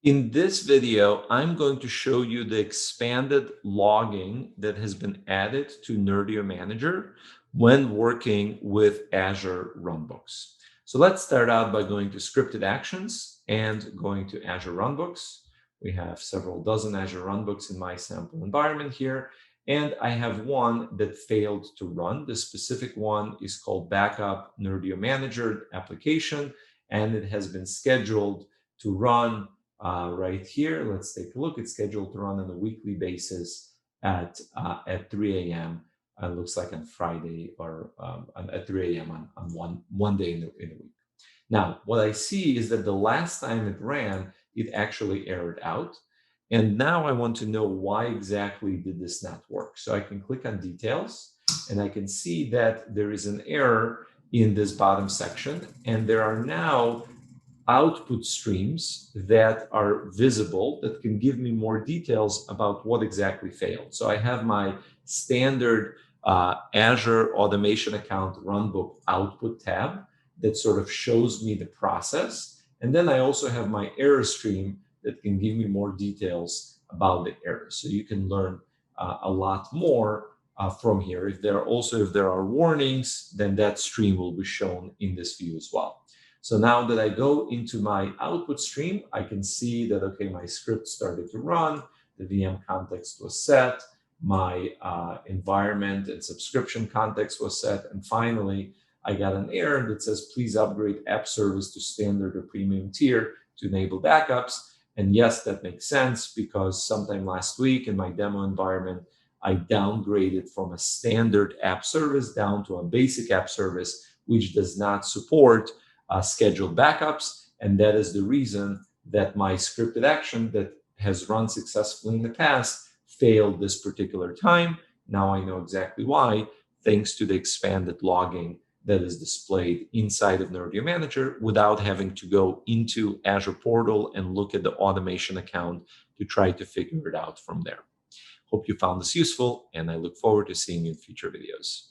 In this video, I'm going to show you the expanded logging that has been added to Nerdio Manager when working with Azure Runbooks. So let's start out by going to scripted actions and going to Azure Runbooks. We have several dozen Azure Runbooks in my sample environment here, and I have one that failed to run. The specific one is called Backup Nerdio Manager application, and it has been scheduled to run right here. Let's take a look. It's scheduled to run on a weekly basis at 3 a.m. It looks like on Friday or at 3 a.m. on one day in a week. Now, what I see is that the last time it ran, it actually errored out. And now I want to know why exactly did this not work. So I can click on details and I can see that there is an error in this bottom section. And there are now output streams that are visible that can give me more details about what exactly failed. So I have my standard Azure Automation Account Runbook output tab that sort of shows me the process. And then I also have my error stream that can give me more details about the error. So you can learn a lot more from here. If there are warnings, then that stream will be shown in this view as well. So now that I go into my output stream, I can see that, okay, my script started to run, the VM context was set, my environment and subscription context was set, and finally, I got an error that says, please upgrade app service to standard or premium tier to enable backups. And yes, that makes sense because sometime last week in my demo environment, I downgraded from a standard app service down to a basic app service, which does not support scheduled backups. And that is the reason that my scripted action that has run successfully in the past failed this particular time. Now I know exactly why, thanks to the expanded logging that is displayed inside of Nerdio Manager without having to go into Azure Portal and look at the automation account to try to figure it out from there. Hope you found this useful, and I look forward to seeing you in future videos.